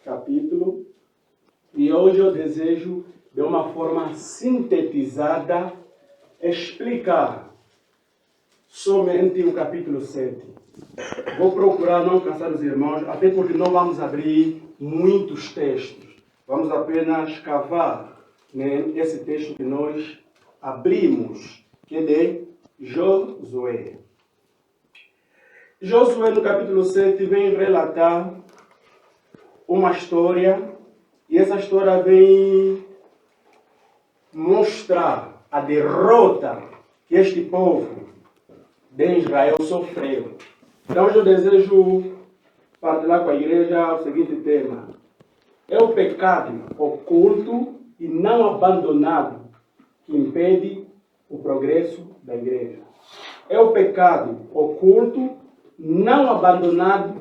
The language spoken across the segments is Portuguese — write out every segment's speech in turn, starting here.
capítulo. E hoje eu desejo, de uma forma sintetizada, explicar somente o capítulo 7. Vou procurar não cansar os irmãos, até porque não vamos abrir muitos textos. Vamos apenas cavar, né, esse texto que nós abrimos, que é de Josué. Josué, no capítulo 7, vem relatar uma história, e essa história vem mostrar a derrota que este povo de Israel sofreu. Então, hoje eu desejo partilhar com a igreja o seguinte tema: é o pecado oculto e não abandonado que impede o progresso da igreja. É o pecado oculto, não abandonado,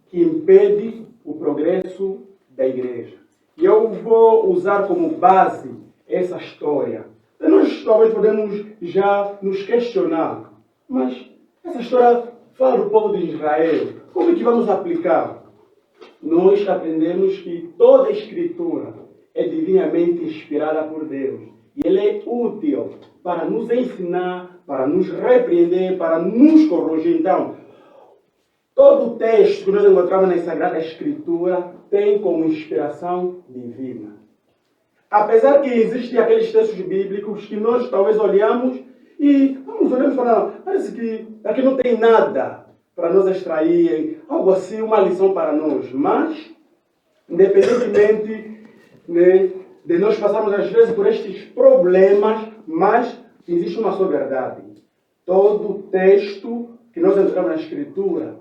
que impede o progresso da igreja. E eu vou usar como base essa história. E nós talvez podemos já nos questionar, mas essa história fala do povo de Israel. Como é que vamos aplicar? Nós aprendemos que toda a Escritura é divinamente inspirada por Deus. E ela é útil para nos ensinar, para nos repreender, para nos corrigir. Então, todo o texto que nós encontramos na Sagrada Escritura tem como inspiração divina. Apesar que existem aqueles textos bíblicos que nós talvez olhamos e olhamos para parece que aqui não tem nada para nós extrair, algo assim, uma lição para nós. Mas, independentemente, né, de nós passarmos às vezes por estes problemas, mas existe uma só verdade. Todo texto que nós encontramos na Escritura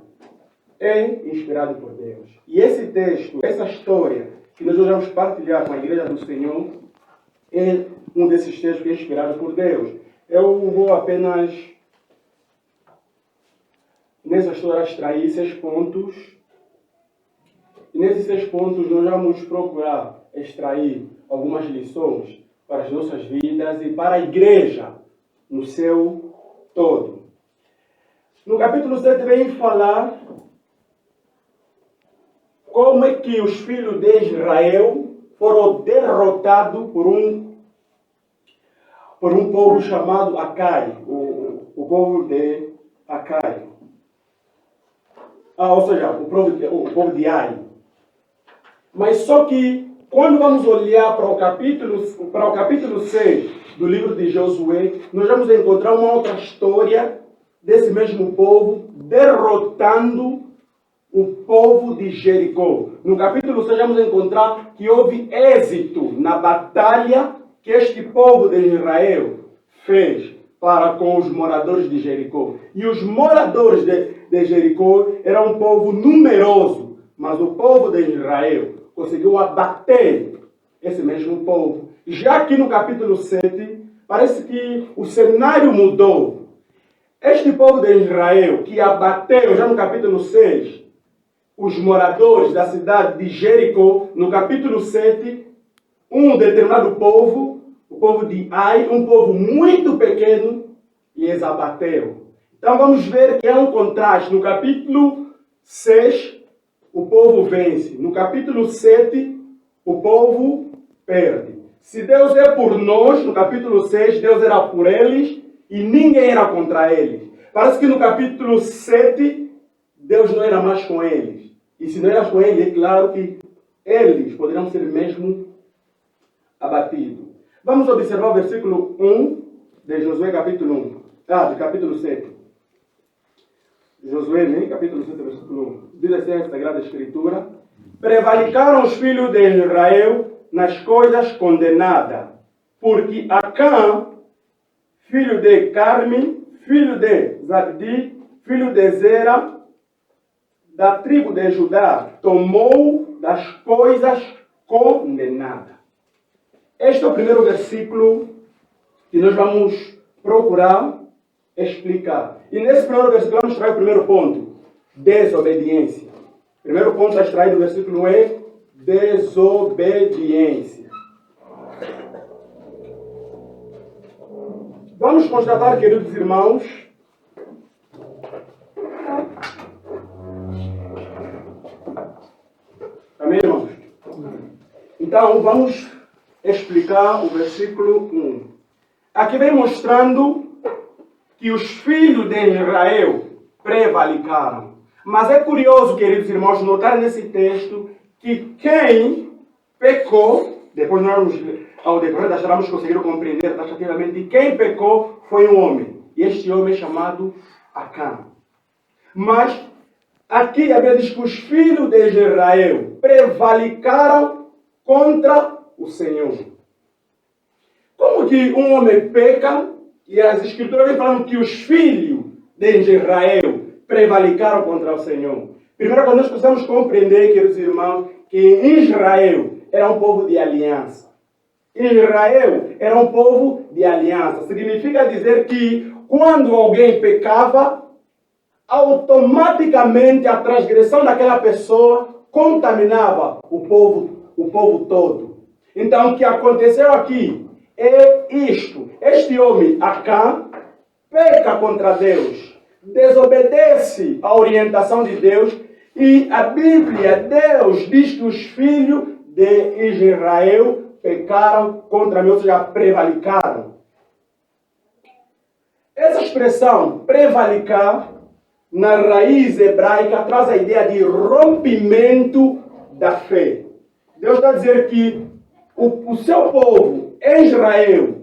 é inspirado por Deus. E esse texto, essa história que nós vamos partilhar com a Igreja do Senhor, é um desses textos que é inspirado por Deus. Eu vou apenas, nessa história, extrair 6 pontos. E nesses 6 pontos nós vamos procurar extrair algumas lições para as nossas vidas e para a Igreja no seu todo. No capítulo 7 vem falar como é que os filhos de Israel foram derrotados por um povo chamado Acai, o povo de Acai. Ou seja, o povo de Ai. Mas só que, quando vamos olhar para o capítulo 6 do livro de Josué, nós vamos encontrar uma outra história desse mesmo povo derrotando o povo de Jericó. No capítulo 6 vamos encontrar que houve êxito na batalha que este povo de Israel fez para com os moradores de Jericó. E os moradores de Jericó eram um povo numeroso, mas o povo de Israel conseguiu abater esse mesmo povo. Já que no capítulo 7, parece que o cenário mudou. Este povo de Israel que abateu já no capítulo 6, os moradores da cidade de Jericó, no capítulo 7, um determinado povo, o povo de Ai, um povo muito pequeno, lhes abateu. Então vamos ver que há um contraste. No capítulo 6, o povo vence. No capítulo 7, o povo perde. Se Deus é por nós, no capítulo 6, Deus era por eles e ninguém era contra eles. Parece que no capítulo 7, Deus não era mais com eles. E se não era com eles, é claro que eles poderiam ser mesmo abatidos. Vamos observar o versículo 1 de Josué, capítulo 1. De capítulo 7. Josué, né? Capítulo 7, versículo 1. Diz assim a Sagrada Escritura: prevaricaram os filhos de Israel nas coisas condenadas, porque Acã, filho de Carme, filho de Zabdi, filho de Zera, da tribo de Judá, tomou das coisas condenadas. Este é o primeiro versículo que nós vamos procurar explicar. E nesse primeiro versículo vamos extrair o primeiro ponto: desobediência. O primeiro ponto a extrair do versículo é desobediência. Vamos constatar, queridos irmãos, amém, irmãos? Então, vamos explicar o versículo 1. Aqui vem mostrando que os filhos de Israel prevalicaram. Mas é curioso, queridos irmãos, notar nesse texto que quem pecou, depois nós, ao decorrer da história, vamos conseguir compreender taxativamente, quem pecou foi um homem. E este homem é chamado Acã. Mas aqui a Bíblia diz que os filhos de Israel prevalicaram contra o Senhor. Como que um homem peca e as Escrituras vêm falando que os filhos de Israel prevalicaram contra o Senhor? Primeiro, quando nós precisamos compreender, queridos irmãos, que Israel era um povo de aliança. Israel era um povo de aliança. Significa dizer que quando alguém pecava, automaticamente a transgressão daquela pessoa contaminava o povo todo. Então, o que aconteceu aqui é isto. Este homem, Acã, peca contra Deus, desobedece à orientação de Deus, e a Bíblia, Deus diz que os filhos de Israel pecaram contra mim, ou seja, prevalicaram. Essa expressão, prevalicar, na raiz hebraica, traz a ideia de rompimento da fé. Deus está a dizer que o seu povo, Israel,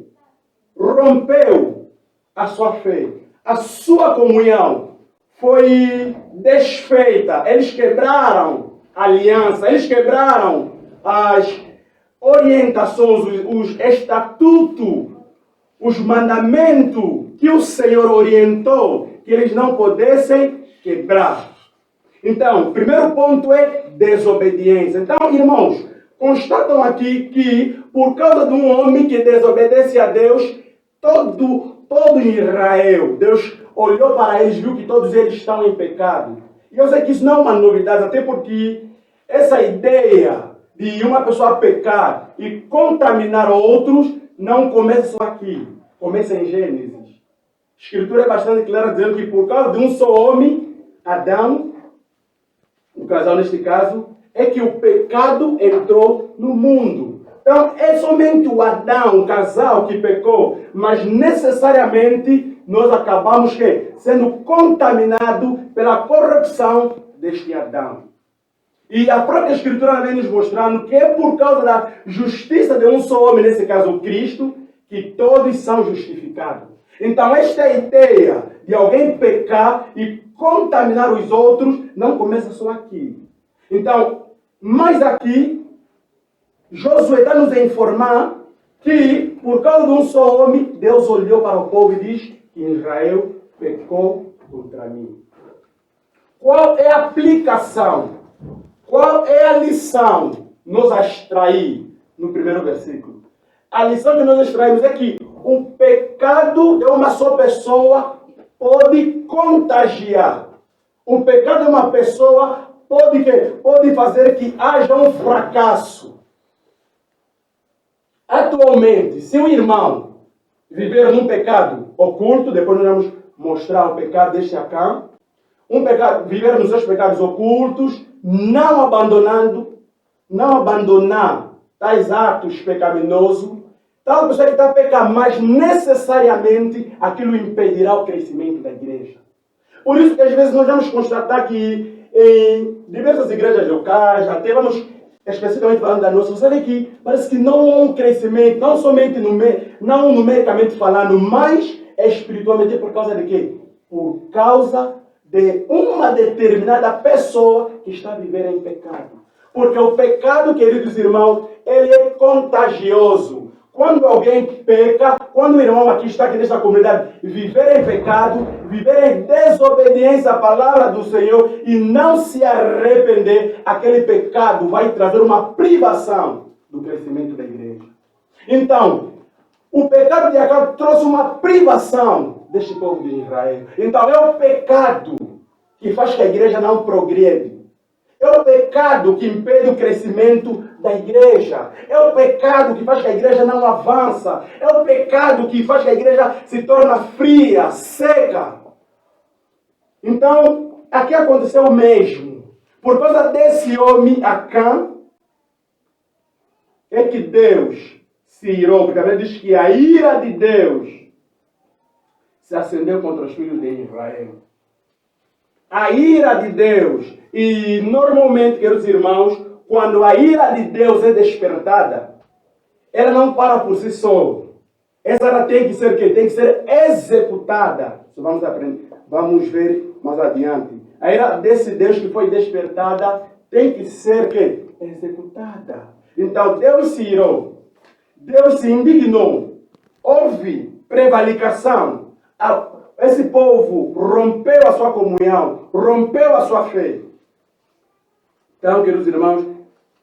rompeu a sua fé. A sua comunhão foi desfeita. Eles quebraram a aliança, eles quebraram as orientações, os estatutos, os mandamentos que o Senhor orientou que eles não pudessem quebrar. Então, o primeiro ponto é desobediência. Então, irmãos, constatam aqui que por causa de um homem que desobedece a Deus, todo Israel, Deus olhou para eles, viu que todos eles estão em pecado. E eu sei que isso não é uma novidade, até porque essa ideia de uma pessoa pecar e contaminar outros não começa só aqui, começa em Gênesis. A Escritura é bastante clara dizendo que por causa de um só homem, Adão, o casal neste caso, é que o pecado entrou no mundo. Então é somente o Adão, o casal, que pecou, mas necessariamente nós acabamos sendo contaminados pela corrupção deste Adão. E a própria Escritura vem nos mostrando que é por causa da justiça de um só homem, nesse caso Cristo, que todos são justificados. Então esta ideia de alguém pecar e contaminar os outros não começa só aqui. Então, mais aqui, Josué está nos a informar que por causa de um só homem, Deus olhou para o povo e diz que Israel pecou contra mim. Qual é a aplicação? Qual é a lição nos extrair no primeiro versículo? A lição que nós extraímos é que o pecado de uma só pessoa pode contagiar. O pecado de uma pessoa pode fazer que haja um fracasso. Atualmente, se um irmão viver num pecado oculto, depois nós vamos mostrar o pecado deste Acã, viver nos seus pecados ocultos, não abandonar tais atos pecaminosos, tal pessoa que está a pecar, mas necessariamente aquilo impedirá o crescimento da igreja. Por isso que às vezes nós vamos constatar que em diversas igrejas locais, até vamos especificamente falando da nossa, você vê que parece que não há um crescimento, não somente não numericamente falando, mas espiritualmente. Por causa de quê? Por causa de uma determinada pessoa que está a viver em pecado. Porque o pecado, queridos irmãos, ele é contagioso. Quando alguém peca, quando o irmão está aqui nesta comunidade, viver em pecado, viver em desobediência à palavra do Senhor e não se arrepender, aquele pecado vai trazer uma privação do crescimento da igreja. Então, o pecado de Acã trouxe uma privação deste povo de Israel. Então, é o pecado que faz que a igreja não progride. É o pecado que impede o crescimento da igreja. É o pecado que faz que a igreja não avança. É o pecado que faz que a igreja se torna fria, seca. Então, aqui aconteceu o mesmo. Por causa desse homem, Acã, é que Deus se irou, porque a Bíblia diz que a ira de Deus se acendeu contra os filhos de Israel. A ira de Deus. E normalmente, queridos irmãos, quando a ira de Deus é despertada, ela não para por si só. Essa ira tem que ser quê? Tem que ser executada. Isso vamos aprender. Vamos ver mais adiante. A ira desse Deus que foi despertada tem que ser quê? Executada. Então Deus se irou. Deus se indignou. Houve prevaricação. Esse povo rompeu a sua comunhão, rompeu a sua fé. Então, queridos irmãos,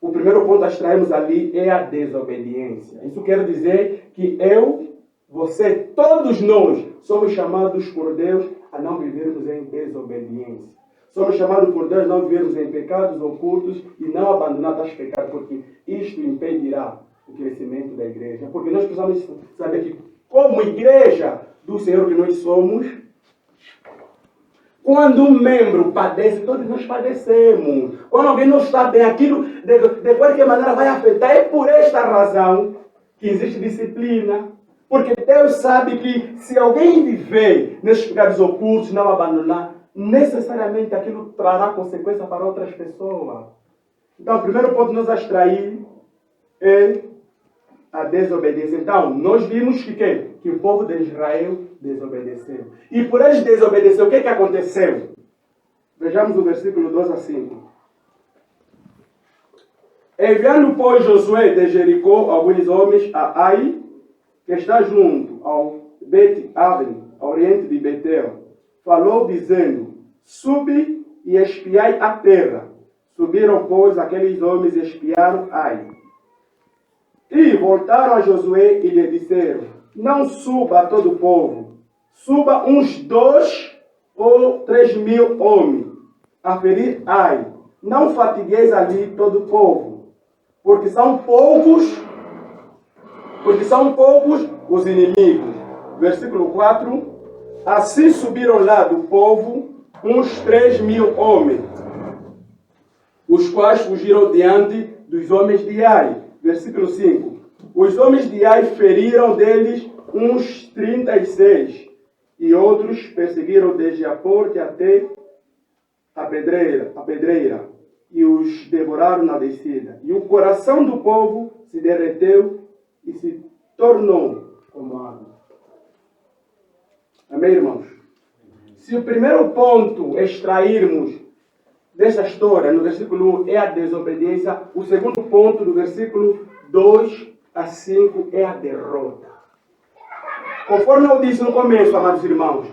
o primeiro ponto a extrairmos ali é a desobediência. Isso quer dizer que eu, você, todos nós somos chamados por Deus a não vivermos em desobediência. Somos chamados por Deus a não vivermos em pecados ocultos e não abandonar tais pecados, porque isto impedirá o crescimento da igreja. Porque nós precisamos saber que, como igreja do Senhor que nós somos, quando um membro padece, todos nós padecemos. Quando alguém não está bem, aquilo de qualquer maneira vai afetar. É por esta razão que existe disciplina. Porque Deus sabe que se alguém viver nesses pecados ocultos, não abandonar, necessariamente aquilo trará consequência para outras pessoas. Então, o primeiro ponto que nós a extrair é a desobediência. Então, nós vimos que o povo de Israel desobedeceu. E por eles desobedecer, o que aconteceu? Vejamos o versículo 2 a 5. Enviando, pois, Josué de Jericó alguns homens a Ai, que está junto ao Bet-Aven, ao oriente de Betel, falou dizendo: subi e espiai a terra. Subiram, pois, aqueles homens e espiaram Ai. E voltaram a Josué e lhe disseram: não suba todo o povo, suba uns 2 ou 3 mil homens a ferir Ai. Não fatigueis ali todo o povo, porque são poucos os inimigos. Versículo 4. Assim subiram lá do povo uns 3 mil homens, os quais fugiram diante dos homens de Ai. Versículo 5. Os homens de Ai feriram deles uns 36, e outros perseguiram desde a porta até a pedreira, e os devoraram na descida. E o coração do povo se derreteu e se tornou como água. Amém, irmãos? Se o primeiro ponto extrairmos dessa história, no versículo 1, é a desobediência, o segundo ponto, do versículo 2 a 5, é a derrota. Conforme eu disse no começo, amados irmãos,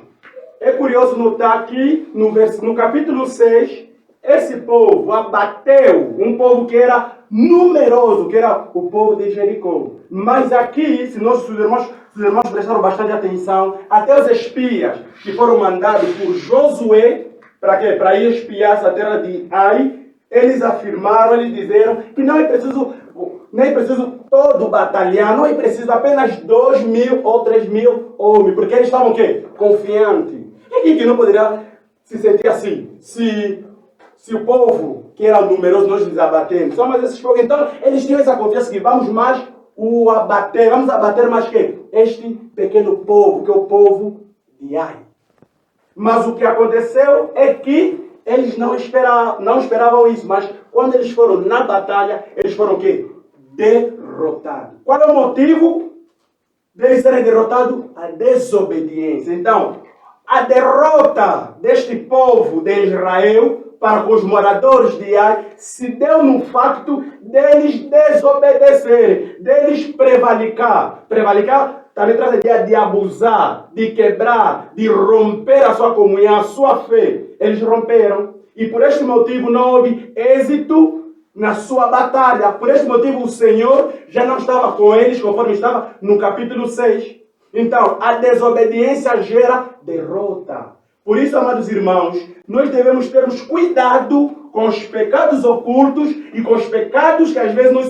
é curioso notar que no capítulo 6, esse povo abateu um povo que era numeroso, que era o povo de Jericó. Mas aqui, se os irmãos prestaram bastante atenção, até os espias que foram mandados por Josué, para quê? Para ir espiar essa terra de Ai, eles afirmaram, eles disseram que não é preciso todo o batalhão, não é preciso apenas 2 mil ou 3 mil homens, porque eles estavam o quê? Confiantes. E que não poderia se sentir assim, se o povo, que era numeroso, nós nos abatemos. Só mais esses povos. Então, eles tinham essa confiança que vamos mais vamos abater mais que este pequeno povo, que é o povo de Ai. Mas o que aconteceu é que eles não esperavam isso, mas quando eles foram na batalha, eles foram o quê? Derrotados. Qual é o motivo deles serem derrotados? A desobediência. Então, a derrota deste povo de Israel para com os moradores de Ai se deu no facto deles desobedecerem, deles prevaricar. Prevaricar também traz a ideia de abusar, de quebrar, de romper a sua comunhão, a sua fé. Eles romperam. E por este motivo não houve êxito na sua batalha. Por este motivo o Senhor já não estava com eles, conforme estava no capítulo 6. Então, a desobediência gera derrota. Por isso, amados irmãos, nós devemos termos cuidado com os pecados ocultos e com os pecados que às vezes nós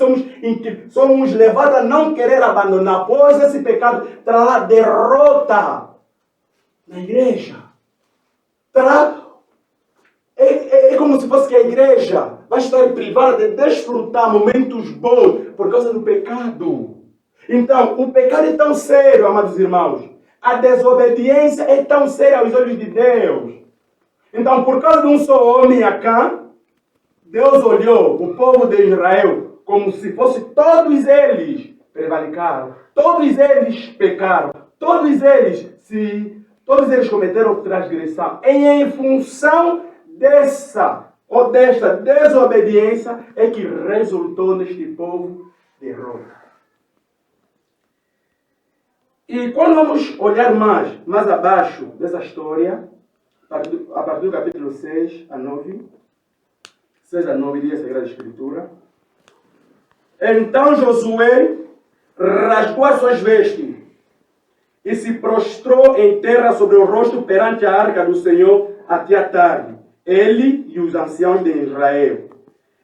somos levados a não querer abandonar, pois esse pecado trará derrota na igreja. É como se fosse que a igreja vai estar privada de desfrutar momentos bons por causa do pecado. Então, o pecado é tão sério, amados irmãos. A desobediência é tão séria aos olhos de Deus. Então, por causa de um só homem Acã, Deus olhou o povo de Israel como se fosse todos eles prevaricaram, todos eles pecaram, todos eles cometeram transgressão. E em função desta desobediência é que resultou neste povo derrota. E quando vamos olhar mais abaixo dessa história, a partir do capítulo 6 a 9, 6 a 9 diz a Sagrada Escritura, então Josué rasgou as suas vestes e se prostrou em terra sobre o rosto perante a arca do Senhor até a tarde, ele e os anciãos de Israel.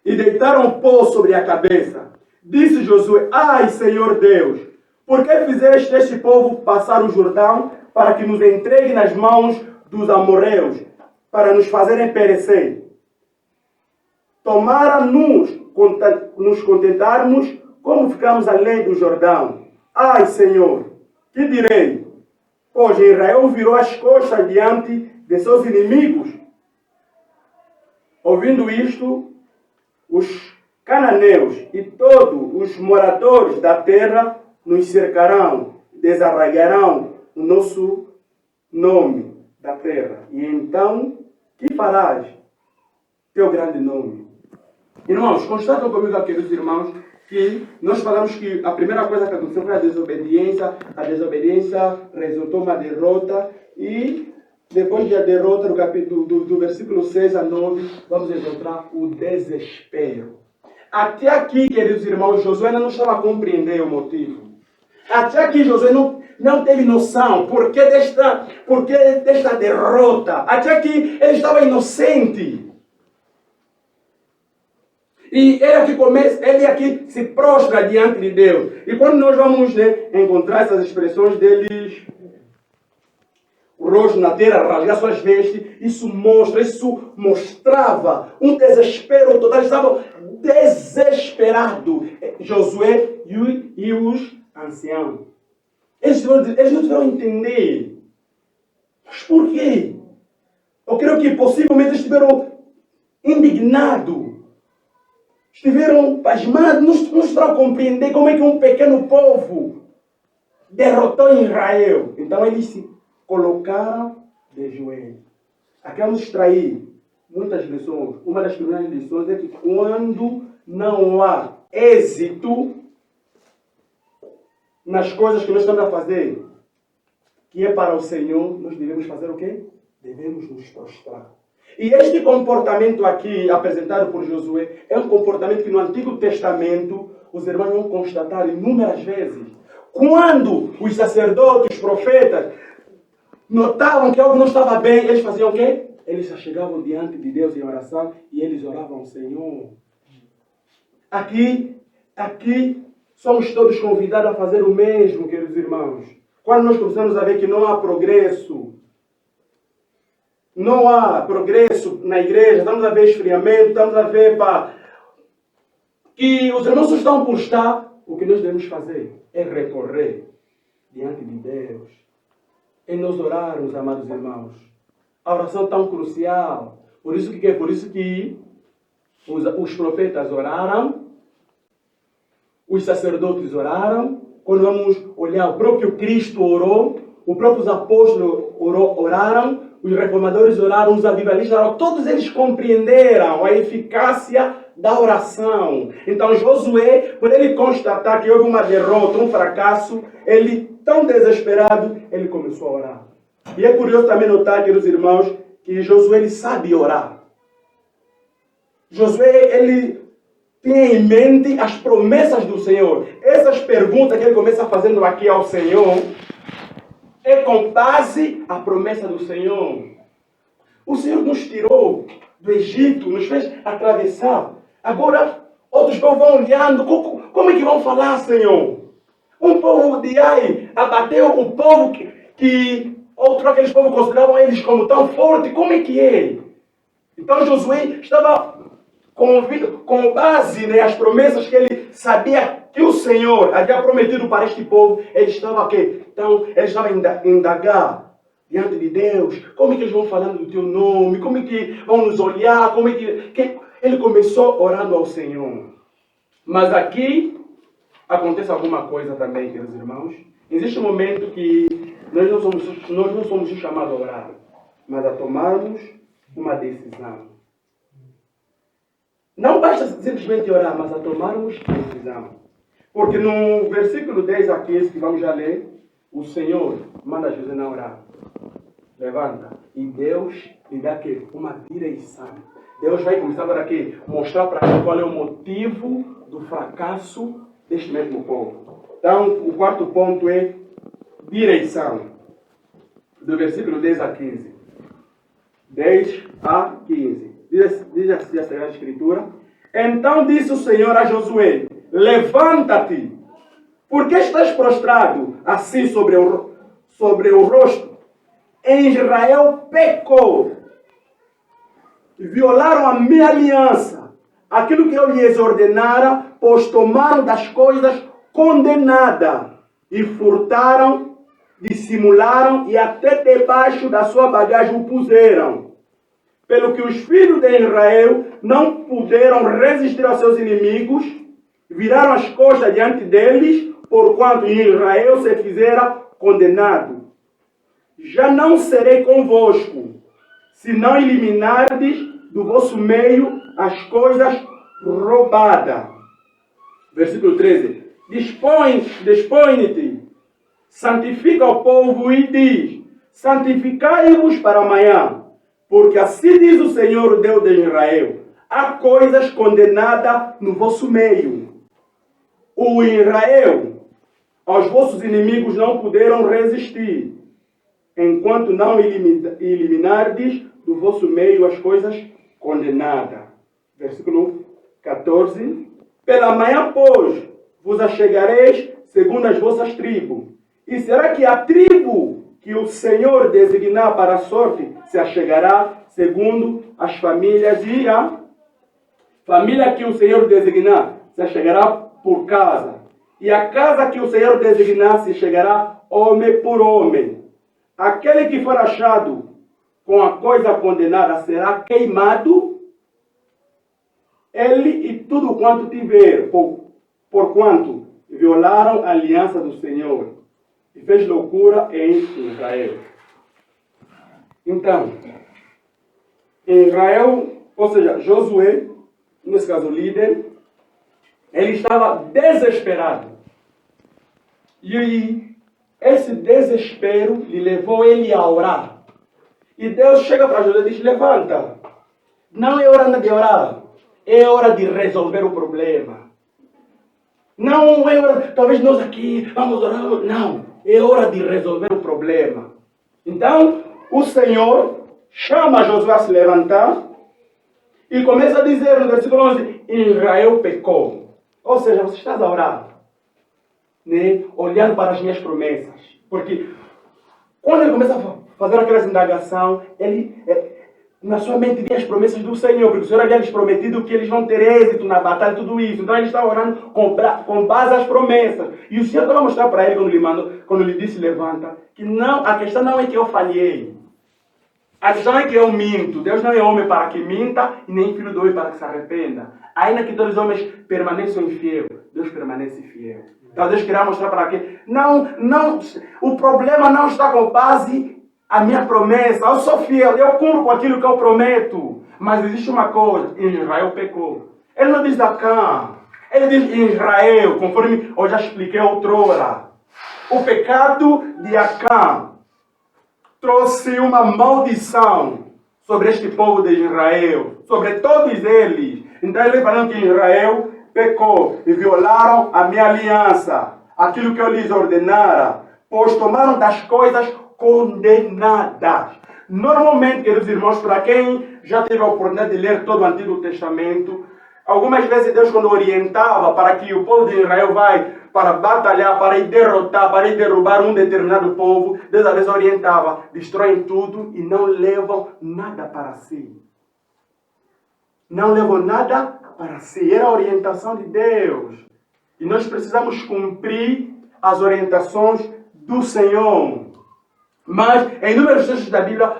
E deitaram pó sobre a cabeça. Disse Josué: ai, Senhor Deus, por que fizeste este povo passar o Jordão para que nos entregue nas mãos dos amorreus, para nos fazerem perecer? Tomara nos contentarmos como ficamos além do Jordão. Ai, Senhor, que direi? Pois Israel virou as costas diante de seus inimigos. Ouvindo isto, os cananeus e todos os moradores da terra nos cercarão, desarraigarão o nosso nome da terra. E então, que farás? Teu grande nome. Irmãos, constatam comigo, aqueles irmãos, que nós falamos que a primeira coisa que aconteceu foi a desobediência. A desobediência resultou uma derrota. E depois da derrota, do versículo 6 a 9, vamos encontrar o desespero. Até aqui, queridos irmãos, Josué ainda não estava a compreender o motivo. Até aqui Josué não teve noção por que desta derrota. Até aqui ele estava inocente. E ele aqui se prostra diante de Deus. E quando nós vamos encontrar essas expressões deles, o rosto na terra, rasgar suas vestes, isso mostrava um desespero total. Eles estavam desesperados. Josué e os anciãos. Eles não tiveram entender. Mas por quê? Eu creio que possivelmente eles estiveram indignados. Estiveram pasmados, não estiveram a compreender como é que um pequeno povo derrotou Israel. Então eles se colocaram de joelhos. Aqui vamos extrair muitas lições. Uma das primeiras lições é que quando não há êxito nas coisas que nós estamos a fazer, que é para o Senhor, nós devemos fazer o quê? Devemos nos prostrar. E este comportamento aqui, apresentado por Josué, é um comportamento que no Antigo Testamento os irmãos vão constatar inúmeras vezes. Quando os sacerdotes, os profetas, notavam que algo não estava bem, eles faziam o quê? Eles se chegavam diante de Deus em oração e eles oravam ao Senhor. Aqui somos todos convidados a fazer o mesmo, queridos irmãos. Quando nós começamos a ver que não há progresso, na igreja, estamos a ver esfriamento, estamos a ver que os irmãos estão por estar, o que nós devemos fazer é recorrer diante de Deus. É nós orarmos, amados irmãos. A oração é tão crucial. Por isso que os profetas oraram, os sacerdotes oraram. Quando vamos olhar, o próprio Cristo orou, os próprios apóstolos oraram, os reformadores oraram, os avivalistas oraram. Todos eles compreenderam a eficácia da oração. Então Josué, por ele constatar que houve uma derrota, um fracasso, ele, tão desesperado, ele começou a orar. E é curioso também notar, queridos irmãos, que Josué ele sabe orar. Josué, ele tinha em mente as promessas do Senhor. Essas perguntas que ele começa fazendo aqui ao Senhor é com base a promessa do Senhor. O Senhor nos tirou do Egito, nos fez atravessar. Agora, outros povos vão olhando. Como é que vão falar, Senhor? Um povo de Ai abateu o povo aqueles povos consideravam eles como tão forte. Como é que é? Então Josué estava com base nas promessas que ele sabia que o Senhor havia prometido para este povo. Ele estava aqui. Então, ele estava a indagar diante de Deus. Como é que eles vão falando do teu nome? Como é que vão nos olhar? Como é que... Ele começou orando ao Senhor. Mas aqui acontece alguma coisa também, queridos irmãos. Existe um momento que nós não somos chamados a orar, mas a tomarmos uma decisão. Não basta simplesmente orar, mas a tomarmos decisão. Porque no versículo 10 a 15, que vamos já ler, o Senhor manda José não orar. Levanta. E Deus lhe dá aqui uma direção. Deus vai começar agora aqui mostrar para ele qual é o motivo do fracasso deste mesmo povo. Então, o quarto ponto é direção. Do versículo 10 a 15. 10 a 15. Diz assim a Sagrada Escritura. Então disse o Senhor a Josué: levanta-te, porque estás prostrado assim sobre o rosto. Israel pecou, violaram a minha aliança, aquilo que eu lhes ordenara, pois tomaram das coisas condenadas e furtaram, dissimularam e até debaixo da sua bagagem o puseram. Pelo que os filhos de Israel não puderam resistir aos seus inimigos, viraram as costas diante deles, porquanto Israel se fizera condenado. Já não serei convosco, se não eliminardes do vosso meio as coisas roubadas. Versículo 13. Dispõe-te, santifica o povo e diz: santificai-vos para amanhã, porque assim diz o Senhor, o Deus de Israel: há coisas condenadas no vosso meio. O Israel, aos vossos inimigos não puderam resistir, enquanto não eliminardes do vosso meio as coisas condenadas. Versículo 14. Pela manhã, pois, vos achegareis segundo as vossas tribos. E será que a tribo que o Senhor designar para a sorte se achegará segundo as famílias, e a família que o Senhor designar se achegará por casa, e a casa que o Senhor designar se chegará homem por homem. Aquele que for achado com a coisa condenada será queimado, ele e tudo quanto tiver, porquanto violaram a aliança do Senhor e fez loucura em Israel. Então, Israel, ou seja, Josué, nesse caso o líder, ele estava desesperado. E esse desespero lhe levou ele a orar. E Deus chega para Josué e diz: levanta. Não é hora de orar, é hora de resolver o problema. Não é hora, talvez nós aqui vamos orar. Não, é hora de resolver o problema. Então, o Senhor chama Josué a se levantar e começa a dizer no versículo 11: Israel pecou. Ou seja, você está a orar, né, olhando para as minhas promessas. Porque quando ele começa a fazer aquela indagação, ele, na sua mente vem as promessas do Senhor, porque o Senhor havia lhes prometido que eles vão ter êxito na batalha e tudo isso. Então ele está orando com base às promessas. E o Senhor vai mostrar para ele, quando lhe disse levanta, que não, a questão não é que eu falhei. A questão é que eu minto. Deus não é homem para que minta e nem filho do homem para que se arrependa. Ainda que todos os homens permaneçam infiel, Deus permanece fiel. Então Deus queria mostrar para quê? Não, o problema não está com base a minha promessa. Eu sou fiel, eu cumpro com aquilo que eu prometo. Mas existe uma coisa: Israel pecou. Ele não diz Acã, ele diz Israel, conforme eu já expliquei outrora. O pecado de Acã trouxe uma maldição sobre este povo de Israel, sobre todos eles. Então ele falando que Israel pecou e violaram a minha aliança, aquilo que eu lhes ordenara, pois tomaram das coisas condenadas. Normalmente, queridos irmãos, para quem já teve a oportunidade de ler todo o Antigo Testamento, algumas vezes Deus, quando orientava para que o povo de Israel vai para batalhar, para ir derrotar, para ir derrubar um determinado povo, Deus às vezes orientava: destroem tudo e não levam nada para si. não levou nada para si. Era a orientação de Deus. E nós precisamos cumprir as orientações do Senhor. Mas, em inúmeros textos da Bíblia,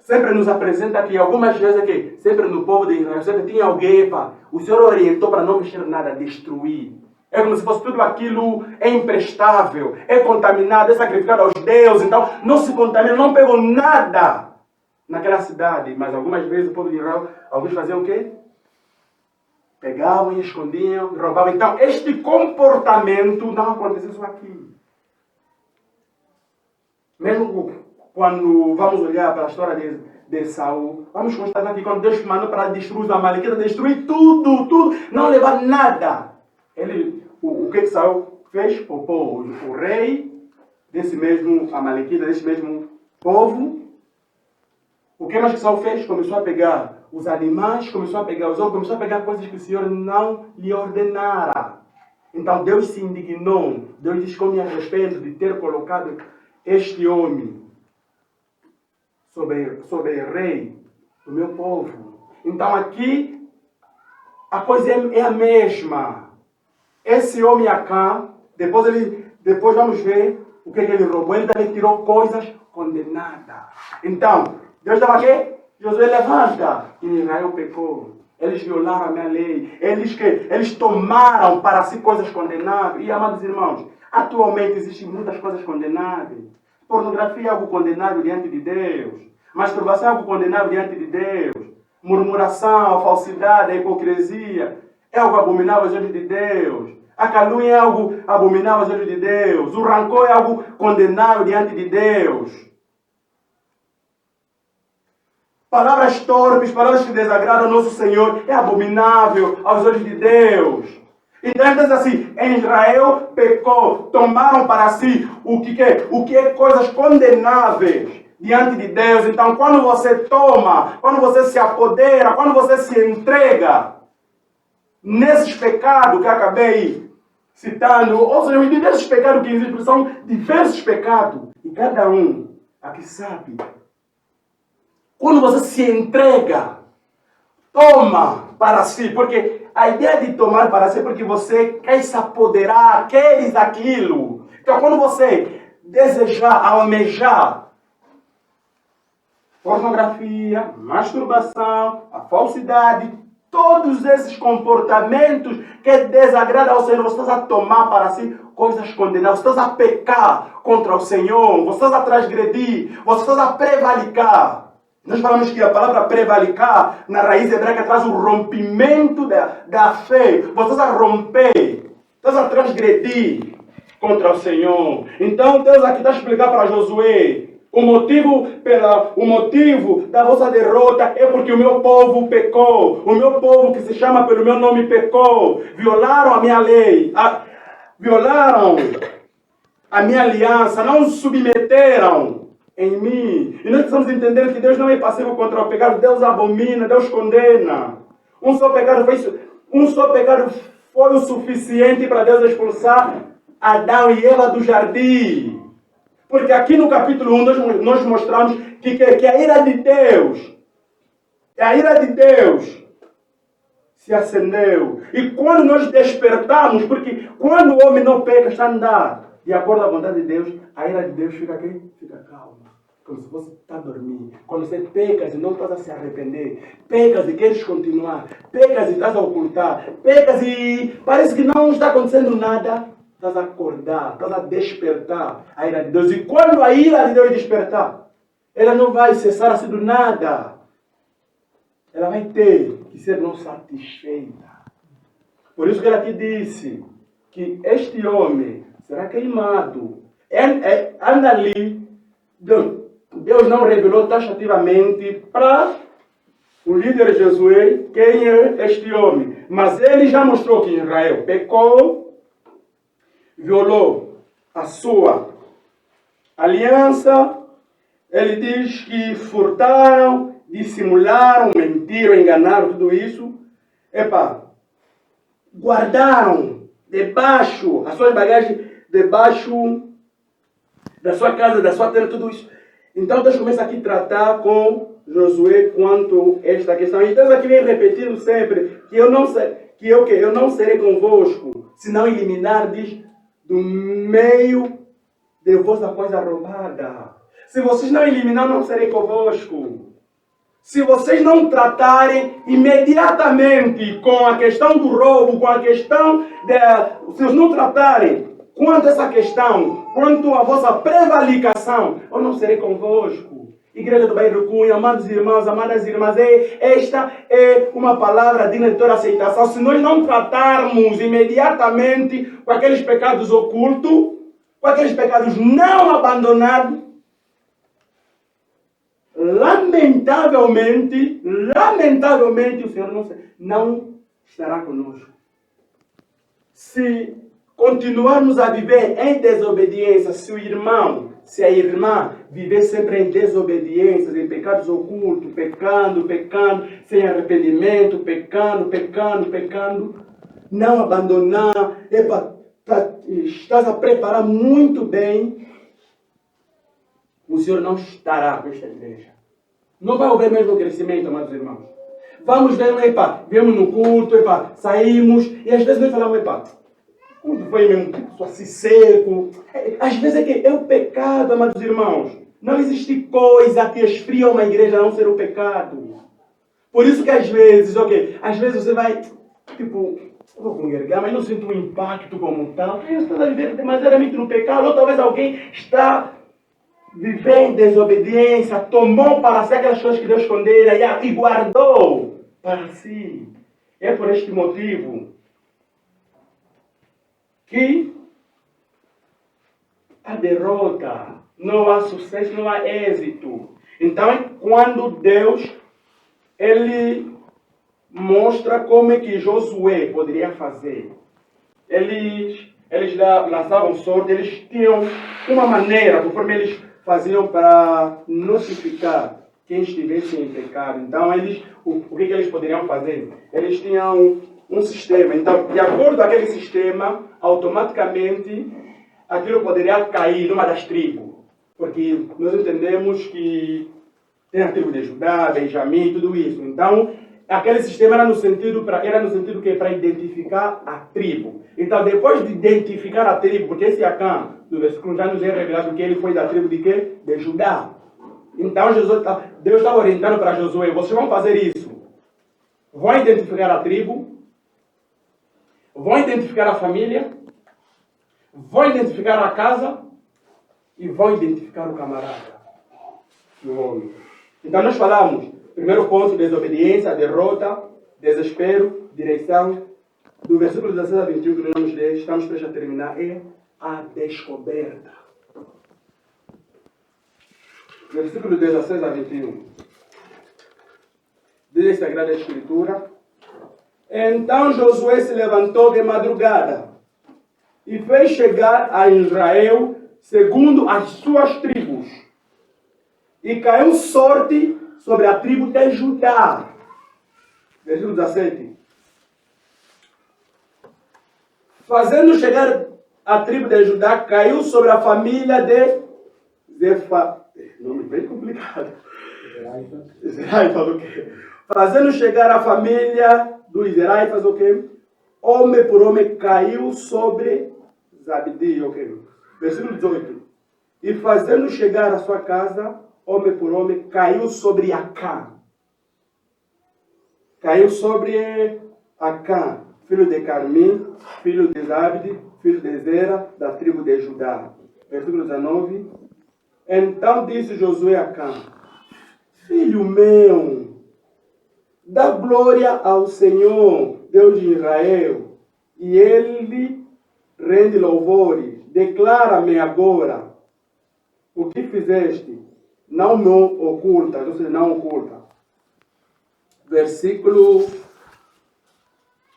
sempre nos apresenta que algumas vezes aqui, sempre no povo de Israel, sempre tinha alguém, o Senhor orientou para não mexer nada, destruir. É como se fosse tudo aquilo é imprestável, é contaminado, é sacrificado aos deuses. Então, não se contamina, não pegou nada naquela cidade. Mas algumas vezes o povo de Israel, alguns faziam o quê? Pegavam e escondiam, roubavam. Então, este comportamento não acontece isso aqui. Mesmo quando vamos olhar para a história de Saul, vamos constatar que quando Deus mandou para destruir os amalequitas, destruir tudo, não levar nada. O que Saul fez? Poupou o rei desse mesmo amalequita, desse mesmo povo. O que mais que Saul fez? Começou a pegar os animais, começou a pegar os outros, começou a pegar coisas que o Senhor não lhe ordenara. Então Deus se indignou. Deus diz que eu me arrependo de ter colocado este homem sobre rei do meu povo. Então aqui a coisa é a mesma. Esse homem Acã, depois vamos ver o que ele roubou. Ele também tirou coisas condenadas. Então, Deus estava aqui. Josué levanta. E Israel pecou. Eles violaram a minha lei. Eles tomaram para si coisas condenáveis. E, amados irmãos, atualmente existem muitas coisas condenáveis. Pornografia é algo condenável diante de Deus. Masturbação é algo condenável diante de Deus. Murmuração, a falsidade, a hipocrisia é algo abominável diante de Deus. A calúnia é algo abominável diante de Deus. O rancor é algo condenável diante de Deus. Palavras torpes, palavras que desagradam ao nosso Senhor é abominável aos olhos de Deus. Então ele diz assim, em Israel pecou, tomaram para si o que é coisas condenáveis diante de Deus. Então quando você toma, quando você se apodera, quando você se entrega nesses pecados que eu acabei citando, ou seja, os diversos pecados que existem, são diversos pecados. E cada um aqui sabe. Quando você se entrega, toma para si, porque a ideia de tomar para si é porque você quer se apoderar, queres aquilo. Então quando você desejar, almejar pornografia, masturbação, a falsidade, todos esses comportamentos que desagradam ao Senhor, você está a tomar para si coisas condenadas, você está a pecar contra o Senhor, você está a transgredir, você está a prevaricar. Nós falamos que a palavra prevaricar, na raiz hebraica, traz o rompimento da fé. Você está a romper, está a transgredir contra o Senhor. Então Deus aqui está a explicar para Josué. O motivo da vossa derrota é porque o meu povo pecou. O meu povo que se chama pelo meu nome pecou. Violaram a minha lei. Violaram a minha aliança. Não submeteram em mim. E nós precisamos entender que Deus não é passivo contra o pecado. Deus abomina, Deus condena. Um só pecado foi o suficiente para Deus expulsar Adão e Eva do jardim. Porque aqui no capítulo 1 nós mostramos que a ira de Deus se acendeu. E quando nós despertamos, porque quando o homem não peca, está a andar de acordo à vontade de Deus, a ira de Deus fica aqui, fica calma. Como se você está a dormir. Quando você pecas e não estás a se arrepender, pecas e queres continuar, pecas e estás a ocultar, pecas e parece que não está acontecendo nada, estás a acordar, estás a despertar a ira de Deus. E quando a ira de Deus despertar, ela não vai cessar assim do nada. Ela vai ter que ser não satisfeita. Por isso que ela aqui disse que este homem será queimado. Anda ali. Deus não revelou taxativamente para o líder Josué quem é este homem. Mas ele já mostrou que Israel pecou, violou a sua aliança. Ele diz que furtaram, dissimularam, mentiram, enganaram, tudo isso. Guardaram debaixo, as suas bagagens debaixo da sua casa, da sua terra, tudo isso. Então Deus começa aqui a tratar com Josué quanto a esta questão. E Deus aqui vem repetindo sempre que eu não serei convosco, se não eliminardes do meio de vossa coisa roubada. Se vocês não eliminarem, não serei convosco. Se vocês não tratarem imediatamente com a questão do roubo, com a questão se vocês não tratarem quanto a essa questão, quanto a vossa prevaricação, eu não serei convosco. Igreja do Bairro Cunha, amados irmãos, amadas irmãs, esta é uma palavra digna de toda aceitação. Se nós não tratarmos imediatamente com aqueles pecados ocultos, com aqueles pecados não abandonados, lamentavelmente, o Senhor não estará conosco. Se continuarmos a viver em desobediência, se o irmão, se a irmã viver sempre em desobediência, em pecados ocultos, pecando, sem arrependimento, pecando, não abandonar, estás a preparar muito bem, o Senhor não estará com esta igreja. Não vai haver mesmo crescimento, amados irmãos. Vamos ver, viemos no culto, saímos, e às vezes nós falamos, culto foi mesmo tipo assim seco. Às vezes é o pecado, amados irmãos. Não existe coisa que esfria uma igreja a não ser o pecado. Por isso que às vezes você vai, vou congregar, mas não sinto um impacto como tal. Você está vivendo demasiadamente no pecado, ou talvez alguém está vivendo em desobediência, tomou para si aquelas coisas que Deus escondera e guardou para si. É por este motivo que a derrota, não há sucesso, não há êxito. Então é quando Deus ele mostra como é que Josué poderia fazer. Eles lançavam sorte, eles tinham uma maneira, conforme eles faziam para notificar quem estivesse em pecado. Então o que eles poderiam fazer? Eles tinham um sistema. Então, de acordo com aquele sistema, automaticamente aquilo poderia cair numa das tribos. Porque nós entendemos que tem a tribo de Judá, Benjamim, tudo isso. Então, aquele sistema era no sentido que para identificar a tribo. Então, depois de identificar a tribo, porque esse Acã, no versículo já nos é revelado que ele foi da tribo de quê? De Judá. Então, Deus está orientando para Josué, vocês vão fazer isso. Vão identificar a tribo, vão identificar a família, vão identificar a casa e vão identificar o camarada, o homem. Então nós falamos, primeiro ponto, desobediência, derrota, desespero, direção. Do versículo 16 a 21 que nós vamos ler, estamos prestes a terminar, é a descoberta. Versículo 16 a 21. Diz a Sagrada Escritura: Então Josué se levantou de madrugada e fez chegar a Israel segundo as suas tribos. E caiu sorte sobre a tribo de Judá. Versículo 17. Fazendo chegar a tribo de Judá, caiu sobre a família de Zefa. Nome bem complicado. Israel o quê? Fazendo chegar a família do Israel, faz o quê? Homem por homem caiu sobre Zabdi, ok? Versículo 18. E fazendo chegar a sua casa, homem por homem, caiu sobre Acã. Caiu sobre Acã, filho de Carmim, filho de Zabdi, filho de Zera, da tribo de Judá. Versículo 19. Então disse Josué a Acã: Filho meu, dá glória ao Senhor, Deus de Israel, e ele rende louvores. Declara-me agora o que fizeste, não me oculta, ou seja, não oculta. Versículo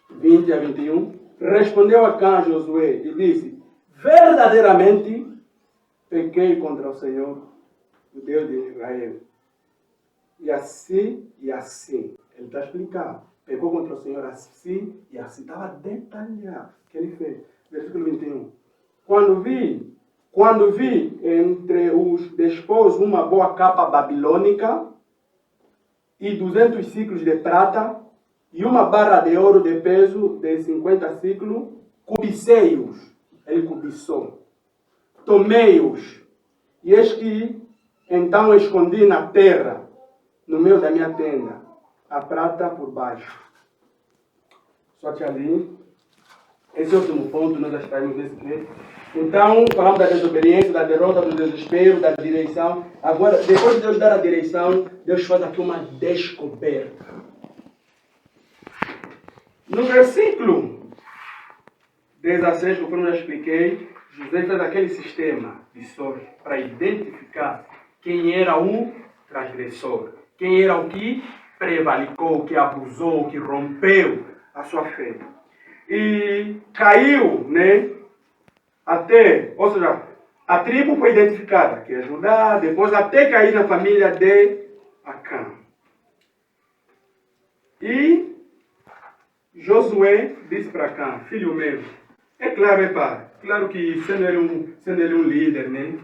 20 a 21. Respondeu Acã a Josué e disse: Verdadeiramente pequei contra o Senhor, o Deus de Israel. E assim. Ele está explicando. Pecou contra o Senhor assim e assim. Estava detalhado o que ele fez. Versículo 21. Quando vi entre os despojos uma boa capa babilônica, e 200 ciclos de prata, e uma barra de ouro de peso de 50 ciclos, cobicei-os. Ele cobiçou. Tomei-os. E eis que então escondi na terra, no meio da minha tenda, a prata por baixo. Só que ali, esse é o último ponto, nós já estaremos nesse texto. Então, falamos da desobediência, da derrota, do desespero, da direção. Agora, depois de Deus dar a direção, Deus faz aqui uma descoberta. No versículo 16, conforme eu já expliquei, José fez aquele sistema de sorte para identificar quem era o transgressor, quem era o que prevalicou, que abusou, que rompeu a sua fé. E caiu, né? Até, ou seja, a tribo foi identificada, que é Judá, depois até cair na família de Acã. E Josué disse para Acã, filho meu, é claro, claro que sendo ele um líder, né?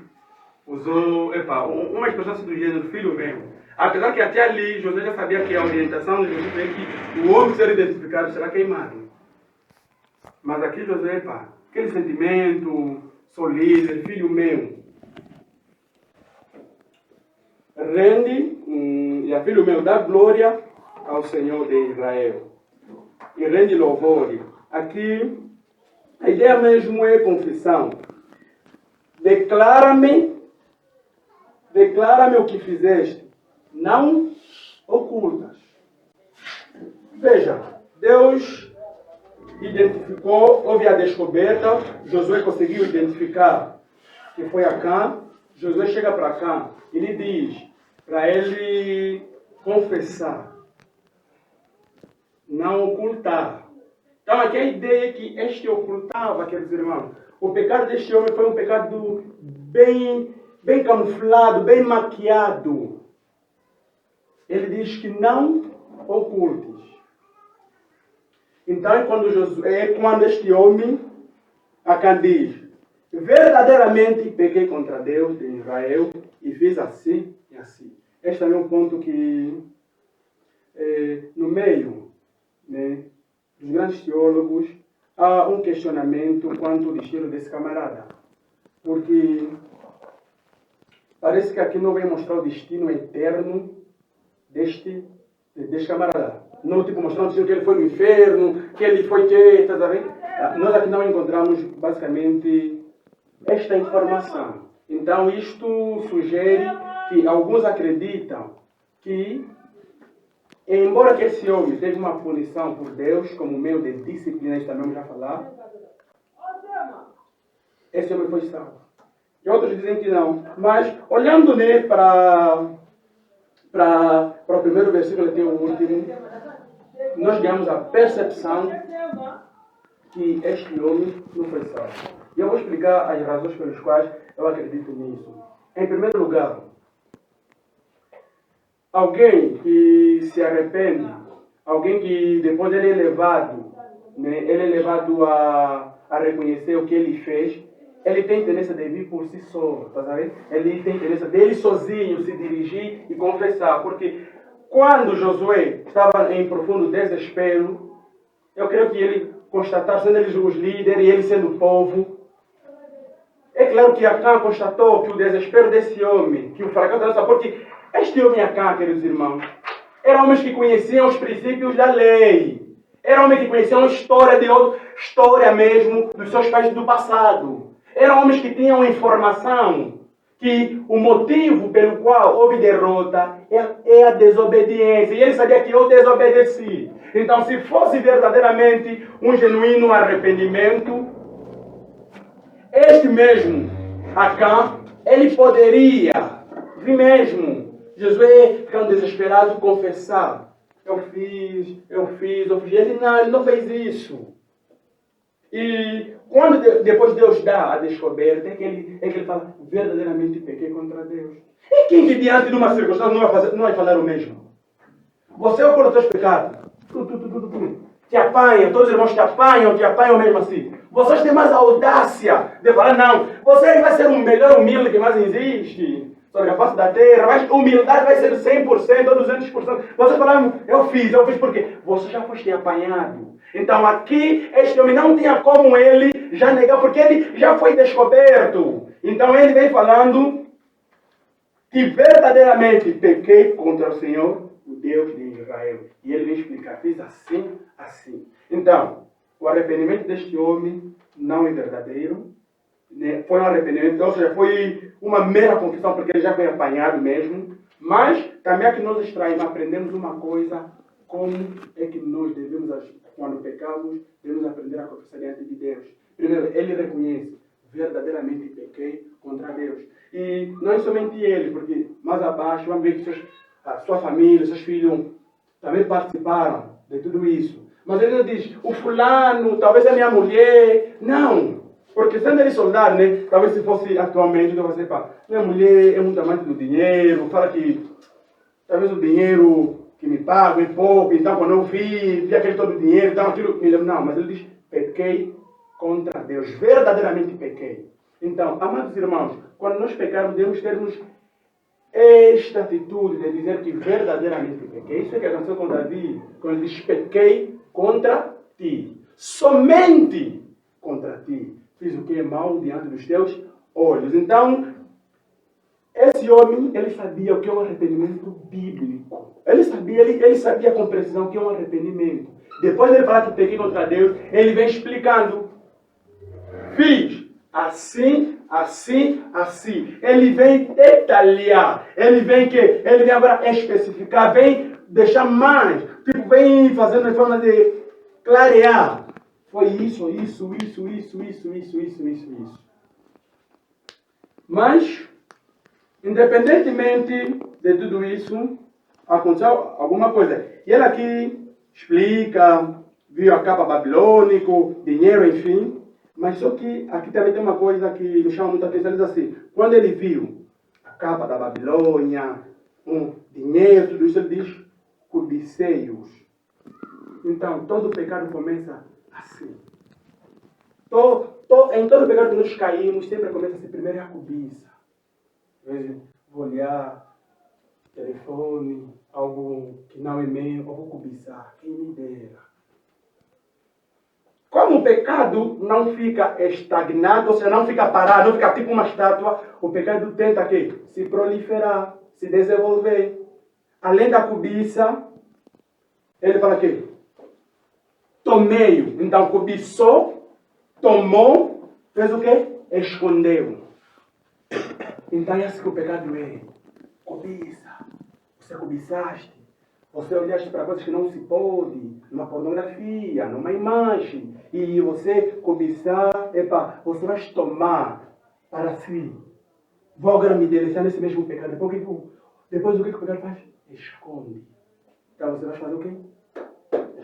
Usou, uma expressão do gênero, filho meu. Apesar que até ali, José já sabia que a orientação de Josué é que o homem ser identificado será queimado. Mas aqui José, aquele sentimento, sou líder, filho meu. Rende, e a filho meu, dá glória ao Senhor de Israel. E rende louvor. Aqui, a ideia mesmo é confissão. Declara-me o que fizeste, não ocultas. Veja, Deus identificou, houve a descoberta, Josué conseguiu identificar que foi Acã. Josué chega para Acã e lhe diz para ele confessar, não ocultar. Então aqui a ideia é que este ocultava, quer dizer, irmão, o pecado deste homem foi um pecado bem camuflado, bem maquiado. Ele diz que não ocultes. Então, quando este homem, Acã diz, verdadeiramente pequei contra Deus de Israel e fiz assim e assim. Este também é um ponto que, no meio, né, dos grandes teólogos, há um questionamento quanto ao destino desse camarada. Porque parece que aqui não vem mostrar o destino eterno deste camarada. Não tipo mostrando que ele foi no inferno, que ele foi tá vendo? Nós aqui não encontramos basicamente esta informação. Então isto sugere que alguns acreditam que, embora que esse homem teve uma punição por Deus como meio de disciplina, isso também vamos já falar, esse homem foi salvo. E outros dizem que não. Mas olhando, né, para o primeiro versículo até o último, nós ganhamos a percepção que este homem não foi salvo. E eu vou explicar as razões pelas quais eu acredito nisso. Em primeiro lugar, alguém que se arrepende, alguém que depois ele é levado, né, ele é levado a reconhecer o que ele fez, ele tem tendência de vir por si só, tá sabendo? Ele tem tendência de ele sozinho se dirigir e confessar, porque quando Josué estava em profundo desespero, eu creio que ele constatar, sendo eles os líderes e ele sendo o povo, é claro que Acã constatou que o desespero desse homem, que o fracasso dessa, porque este homem Acã, queridos irmãos, eram homens que conheciam os princípios da lei, eram homens que conheciam a história mesmo dos seus pais do passado, eram homens que tinham informação que o motivo pelo qual houve derrota é a desobediência. E ele sabia que eu desobedeci. Então, se fosse verdadeiramente um genuíno arrependimento, este mesmo Acã, ele poderia vir mesmo, Josué ficando desesperado, confessar. Eu fiz. Ele não fez isso. E quando depois Deus dá a descoberta, é que ele fala, verdadeiramente pequei contra Deus. E quem que diante de uma circunstância não vai falar o mesmo? Você oculta os teus pecados. Te apanham, todos os irmãos te apanham mesmo assim. Vocês têm mais audácia de falar, não, você vai ser o melhor humilde que mais existe. sobre a face da terra, mas humildade vai ser 100% ou 200%. Você fala, eu fiz porque você já foste apanhado. Então aqui, este homem não tinha como ele já negar, porque ele já foi descoberto. Então ele vem falando que verdadeiramente pequei contra o Senhor, o Deus de Israel. E ele vem explicar, fiz assim, assim. Então, o arrependimento deste homem não é verdadeiro. Foi um arrependimento, ou seja, foi uma mera confissão, porque ele já foi apanhado mesmo. Mas também é que nós extraímos, aprendemos uma coisa, como é que nós devemos, quando pecamos, devemos aprender a confessar diante de Deus. Primeiro, ele reconhece, verdadeiramente pequei contra Deus. E não é somente ele, porque mais abaixo, vamos ver que a sua família, seus filhos também participaram de tudo isso. Mas ele não diz, o fulano, talvez é minha mulher. Não. Porque sendo ele soldado, né? Talvez se fosse atualmente, você fala, minha mulher é muito amante do dinheiro, fala que talvez o dinheiro que me paga é pouco, então quando eu vi aquele todo o dinheiro, então aquilo me lembra. Não, mas ele diz, pequei contra Deus, verdadeiramente pequei. Então, amados irmãos, quando nós pecarmos, devemos termos esta atitude de dizer que verdadeiramente pequei. Isso é que aconteceu com Davi, quando ele diz, pequei contra ti, somente contra ti. Fiz o que é mal diante dos teus olhos. Então, esse homem, ele sabia o que é um arrependimento bíblico. Ele sabia com precisão o que é um arrependimento. Depois de ele falar que pequei contra Deus, ele vem explicando. Fiz assim, assim, assim. Ele vem detalhar. Ele vem agora especificar, vem deixar mais. Tipo, vem fazendo de forma de clarear. Foi isso. Mas, independentemente de tudo isso, aconteceu alguma coisa. E ele aqui explica, viu a capa babilônica, dinheiro, enfim. Mas só que aqui também tem uma coisa que me chama muito a atenção. Ele diz assim, quando ele viu a capa da Babilônia, dinheiro, tudo isso, ele diz cobiceios. Então, todo pecado começa assim. Em todo pecado que nós caímos, sempre começa assim, primeiro é a cobiça. Às vezes, vou olhar telefone, algo que não é meu, eu vou cobiçar, quem me dera. Como o pecado não fica estagnado, ou seja, não fica parado, não fica tipo uma estátua, o pecado tenta aqui se proliferar, se desenvolver. Além da cobiça, ele fala aqui, tomei. Então, cobiçou, tomou, fez o quê? Escondeu. Então, é assim que o pecado é. Cobiça. Você cobiçaste. Você olhaste para coisas que não se pode, numa pornografia, numa imagem, e você cobiçar, você vai tomar para si. Vou agora me deliciar nesse mesmo pecado. Depois o que o pecado faz? Esconde. Então você vai fazer o quê?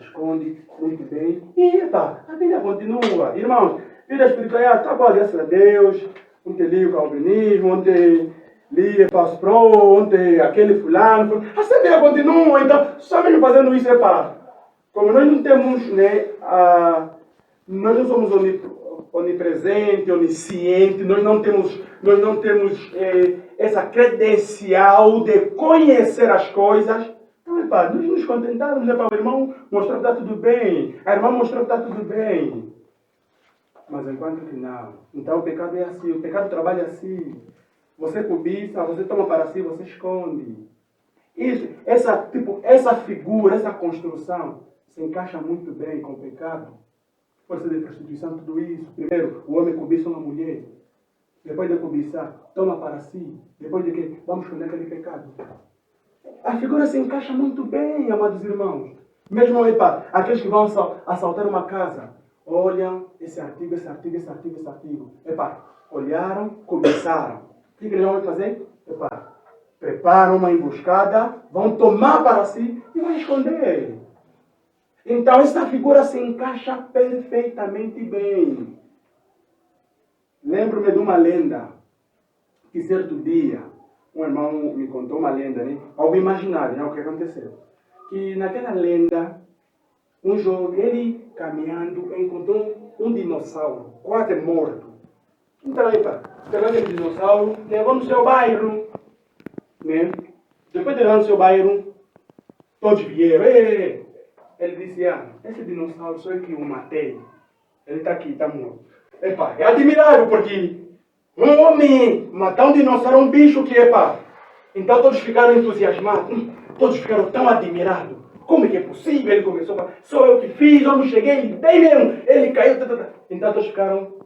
Esconde, muito bem. E a vida continua. Irmãos, vida espiritual está boa, graças a Deus. Ontem li o calvinismo, ontem li Passo Pro, ontem aquele fulano. A vida continua, então, só mesmo fazendo isso como nós não temos, né, nós não somos onipresentes, oniscientes, nós não temos essa credencial de conhecer as coisas. Então, nós nos contentamos, o irmão mostrou que está tudo bem, a irmã mostrou que está tudo bem. Mas enquanto que não. Então o pecado é assim, o pecado trabalha assim. Você cobiça, você toma para si, você esconde. Isso, essa figura, essa construção se encaixa muito bem com o pecado. Força de prostituição, tudo isso. Primeiro, o homem cobiça uma mulher. Depois de cobiçar, toma para si. Depois de que vamos esconder aquele pecado. A figura se encaixa muito bem, amados irmãos. Mesmo, aqueles que vão assaltar uma casa. Olham esse artigo. Olharam, cobiçaram. O que eles vão fazer? Preparam uma emboscada, vão tomar para si e vão esconder. Então, essa figura se encaixa perfeitamente bem. Lembro-me de uma lenda, que certo dia, um irmão me contou uma lenda, né? Algo imaginário, né? O que aconteceu. Que naquela lenda, um jovem, ele caminhando, encontrou um dinossauro, quase morto. Então, pegou aquele dinossauro, levou no seu bairro. né? Depois de lá no seu bairro, todos vieram. Ei. Ele disse, esse dinossauro sou eu que o matei. Ele está aqui, está morto. Epa, é admirável porque um homem matar um dinossauro é um bicho que, Então todos ficaram entusiasmados. Todos ficaram tão admirados. Como é que é possível? Ele começou a falar, sou eu que fiz, eu não cheguei, ele dei mesmo. Ele caiu. Então todos ficaram,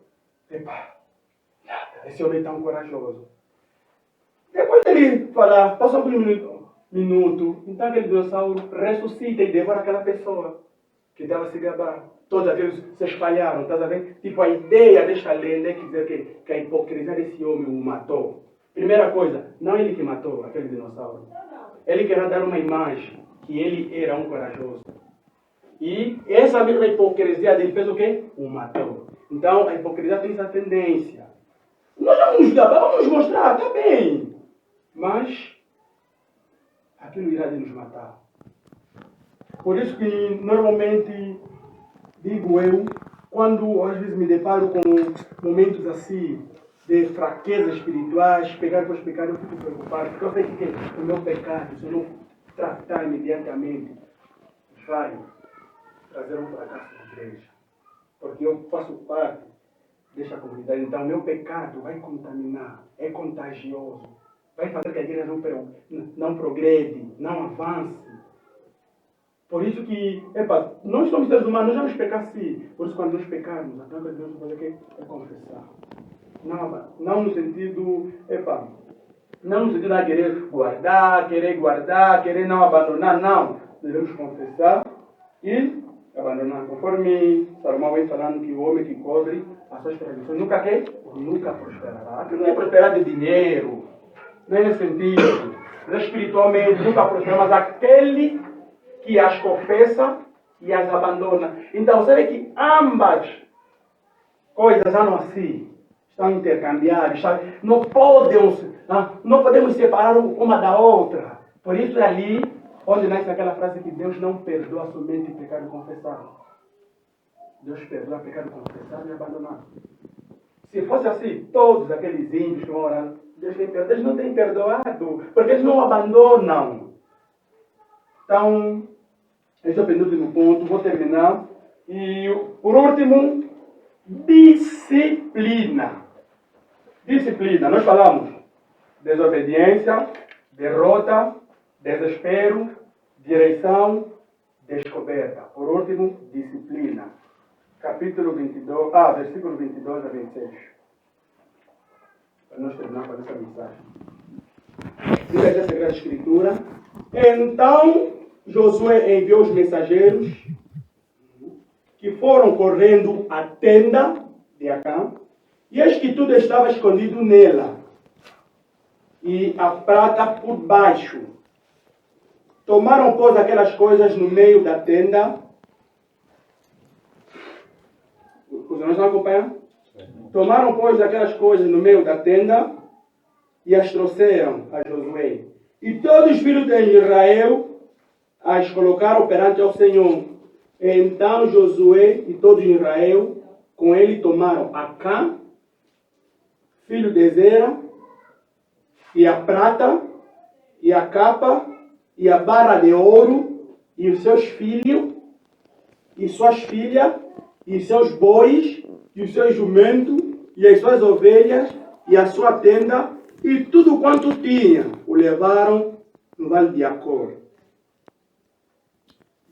nada, esse homem é tão corajoso. Depois dele falar, passou por um minuto, então aquele dinossauro ressuscita e devora aquela pessoa que estava se gabar. Todos aqueles se espalharam, estás a ver? Tipo, a ideia desta lenda é dizer que a hipocrisia desse homem o matou. Primeira coisa, não ele que matou aquele dinossauro. Ele queria dar uma imagem que ele era um corajoso. E essa mesma hipocrisia dele fez o quê? O matou. Então, a hipocrisia tem essa tendência. Nós vamos nos gabar, vamos mostrar, está bem. Mas, aquilo irá de nos matar. Por isso que, normalmente, digo eu, quando às vezes me deparo com momentos assim, de fraquezas espirituais, pegar para os pecados, eu fico preocupado, porque eu sei que o meu pecado, se eu não tratar imediatamente, vai trazer um fracasso na igreja. Porque eu faço parte desta comunidade, então o meu pecado vai contaminar, é contagioso, vai fazer que a igreja não progrede, não avance. Por isso que, nós somos seres humanos, nós vamos pecar sim. Por isso quando nós pecarmos, a primeira coisa que nós vamos fazer é confessar. Não no sentido, não no sentido de querer guardar, querer não abandonar, não. Devemos confessar e abandonar. Conforme Salomão vem falando que o homem que cobre as suas transgressões nunca prosperará. Aquilo não é prosperar de dinheiro, não é nesse sentido. Mas espiritualmente nunca prosperará, mas aquele que as confessa e as abandona. Então você vê que ambas coisas andam assim. Estão intercambiadas, não podemos separar uma da outra. Por isso é ali onde nasce aquela frase que Deus não perdoa somente pecado confessado. Deus perdoa pecado confessado e abandonado. Se fosse assim, todos aqueles índios que vão orando, Deus não tem perdoado, porque eles não abandonam. Então, esse é o penúltimo ponto, vou terminar. E por último, disciplina. Disciplina, nós falamos desobediência, derrota, desespero, direção, descoberta. Por último, disciplina. Capítulo 22, versículo 22 a 26. Para nós terminar com essa mensagem. Diz aqui a Sagrada Escritura. Então, Josué enviou os mensageiros que foram correndo à tenda de Acã. E eis que tudo estava escondido nela, e a prata por baixo. Tomaram, pois, aquelas coisas no meio da tenda. Os irmãos estão acompanhando? Tomaram, pois, aquelas coisas no meio da tenda, e as trouxeram a Josué. E todos os filhos de Israel as colocaram perante ao Senhor. Então Josué e todo Israel com ele tomaram Acã, filho de Zera, e a prata, e a capa, e a barra de ouro, e os seus filhos, e suas filhas, e seus bois, e os seus jumentos, e as suas ovelhas, e a sua tenda, e tudo quanto tinha, o levaram no vale de Acor.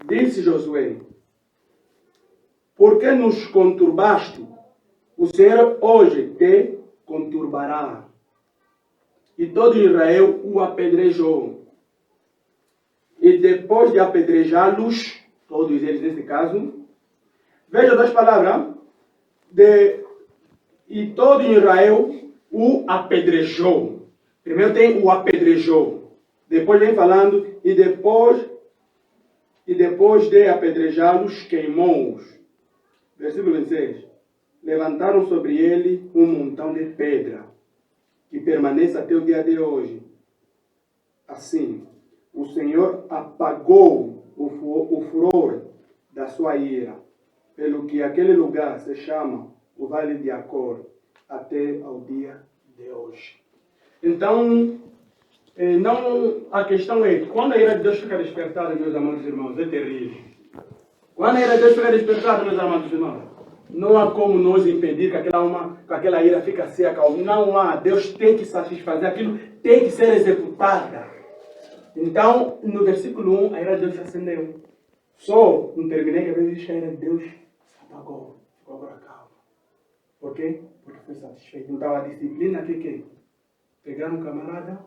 Disse Josué: por que nos conturbaste? O Senhor hoje te conturbará. E todo Israel o apedrejou. E depois de apedrejá-los, todos eles nesse caso, veja duas palavras, e todo Israel o apedrejou. Primeiro tem o apedrejou. Depois vem falando, e depois de apedrejá-los, queimou-os. Versículo 26. Levantaram sobre ele um montão de pedra, que permanece até o dia de hoje. Assim, o Senhor apagou o furor da sua ira, pelo que aquele lugar se chama o Vale de Acor, até ao dia de hoje. Então, Não, a questão é, quando a ira de Deus fica despertada, meus amados irmãos, é terrível. Quando a ira de Deus fica despertada, meus amados irmãos, não há como nós impedir que aquela ira fique seca. Não há. Deus tem que satisfazer aquilo, tem que ser executada. Então, no versículo 1, a ira de Deus se acendeu. Só não terminei que a vezes a ira de Deus se apagou. Ficou agora calma. Por quê? Porque foi satisfeito. Então, a disciplina aqui que pegar um camarada,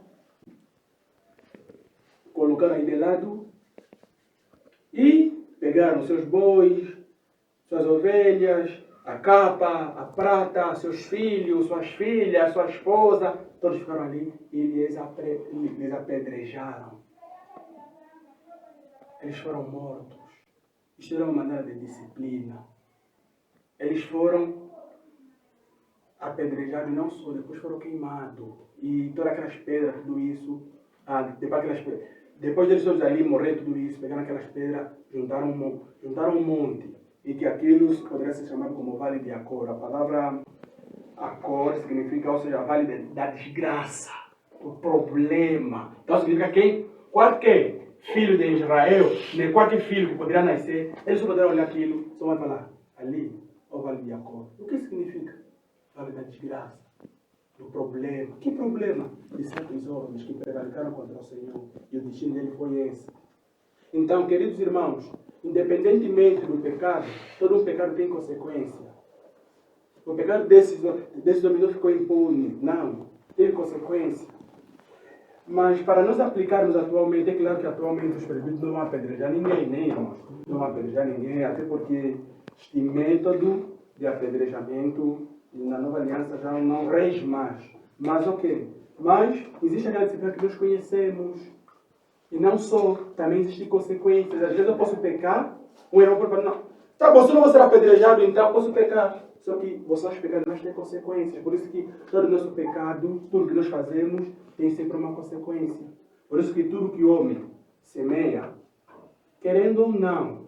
colocar aí de lado e pegar os seus bois, suas ovelhas, a capa, a prata, seus filhos, suas filhas, sua esposa, todos ficaram ali e lhes apedrejaram. Eles foram mortos. Isto era uma maneira de disciplina. Eles foram apedrejados não só, depois foram queimados. E todas aquelas pedras, tudo isso, depois deles todos ali morrer tudo isso, pegaram aquelas pedras, juntaram um monte. E que aquilo poderia ser chamado como Vale de Acor. A palavra Acor significa, ou seja, Vale da desgraça, do problema. Então significa qualquer filho de Israel, nem qualquer filho que poderia nascer, eles só poderão olhar aquilo, só vai falar, ali é o Vale de Acor. O que significa? Vale da desgraça, do problema. Que problema? De certos homens que prevaricaram contra o Senhor. E o destino dele foi esse. Então, queridos irmãos, independentemente do pecado, todo um pecado tem consequência. O pecado desse homem não ficou impune. Não. Teve consequência. Mas para nós aplicarmos atualmente, é claro que atualmente os presbíteros não vão apedrejar ninguém, nem irmãos. Não vão apedrejar ninguém, até porque este método de apedrejamento na nova aliança já não rege mais. Mas ok. Mas existe aquela disciplina que nós conhecemos. E não só, também existem consequências. Às vezes eu posso pecar, um irmão pode falar, não, tá bom, se eu não vou ser apedrejado, então eu posso pecar. Só que os nossos pecados não têm consequências. Por isso que todo o nosso pecado, tudo que nós fazemos, tem sempre uma consequência. Por isso que tudo que o homem semeia, querendo ou não,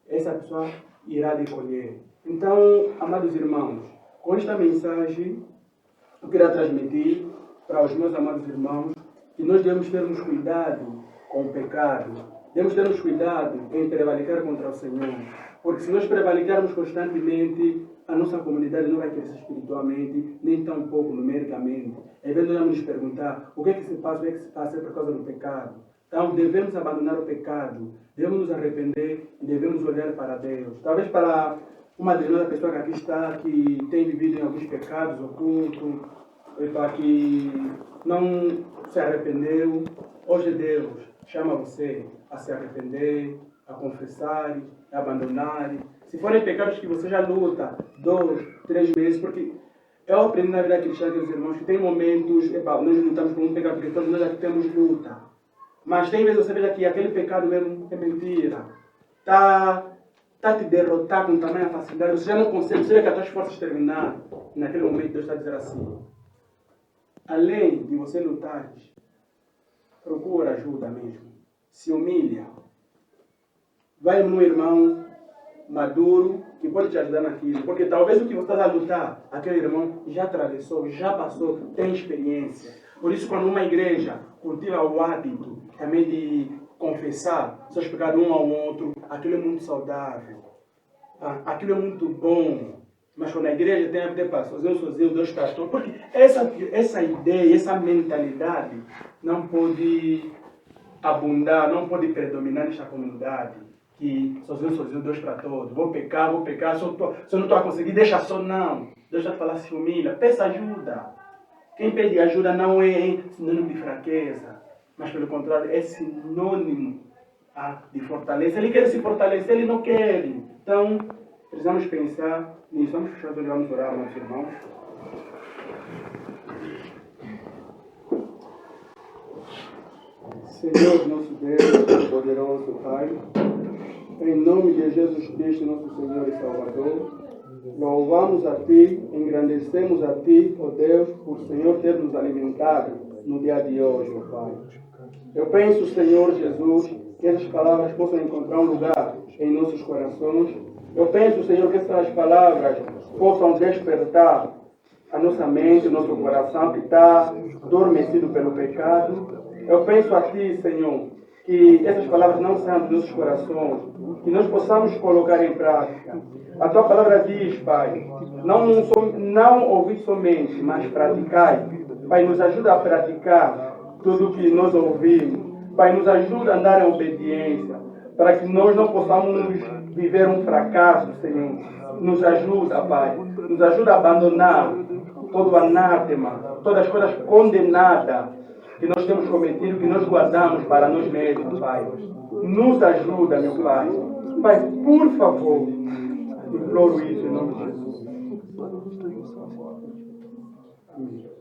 essa pessoa irá colher. Então, amados irmãos, com esta mensagem, eu quero transmitir para os meus amados irmãos que nós devemos termos cuidado com o pecado. Devemos termos cuidado em prevaricar contra o Senhor. Porque se nós prevaricarmos constantemente, a nossa comunidade não vai crescer espiritualmente, nem tampouco numericamente. Às vezes nós vamos nos perguntar o que é que se passa, por causa do pecado. Então devemos abandonar o pecado, devemos nos arrepender e devemos olhar para Deus. Talvez para uma determinada pessoa que aqui está, que tem vivido em alguns pecados ocultos, para que não se arrependeu, hoje Deus chama você a se arrepender, a confessar, a abandonar. Se forem pecados que você já luta 2, 3 meses, porque eu aprendi na vida cristã, meus irmãos, que tem momentos, nós lutamos por um pecado, porque todos nós aqui temos luta. Mas tem vezes você veja que aquele pecado mesmo é mentira. Tá te derrotar com tamanha facilidade, você já não consegue, você vê que as tuas forças terminaram. Naquele momento Deus está a dizer assim, além de você lutar, procura ajuda mesmo. Se humilha. Vai num irmão maduro que pode te ajudar naquilo. Porque talvez o que você está a lutar, aquele irmão já atravessou, já passou, tem experiência. Por isso, quando uma igreja cultiva o hábito também de confessar seus pecados um ao outro, aquilo é muito saudável. Aquilo é muito bom. Mas quando a igreja tem a ter sozinho, Deus para todos. Porque essa ideia, essa mentalidade não pode abundar, não pode predominar nesta comunidade. Que sozinho, Deus para todos. Vou pecar, se eu não estou a conseguir, deixa só não. Deus vai falar, se humilha, peça ajuda. Quem pede ajuda não é sinônimo de fraqueza, mas pelo contrário, é sinônimo de fortaleza. Ele quer se fortalecer, ele não quer. Então, precisamos pensar nisso. Vamos fechar os olhos, vamos orar, meus irmãos. Senhor, nosso Deus, poderoso Pai, em nome de Jesus Cristo, nosso Senhor e Salvador, louvamos a Ti, engrandecemos a Ti, ó Deus, por Senhor ter nos alimentado no dia de hoje, ó Pai. Eu penso, Senhor Jesus, que essas palavras possam encontrar um lugar em nossos corações. Eu penso, Senhor, que essas palavras possam despertar a nossa mente, o nosso coração que está adormecido pelo pecado. Eu penso a Ti, Senhor, que essas palavras não saiam dos nossos corações, que nós possamos colocar em prática. A Tua palavra diz, Pai, não ouvir somente, mas praticar. Pai, nos ajuda a praticar tudo o que nós ouvimos. Pai, nos ajuda a andar em obediência, para que nós não possamos viver um fracasso, Senhor. Nos ajuda, Pai. Nos ajuda a abandonar todo o anátema, todas as coisas condenadas que nós temos cometido, que nós guardamos para nós mesmos, Pai. Nos ajuda, meu Pai. Pai, por favor, imploro isso em nome de Jesus. Amém.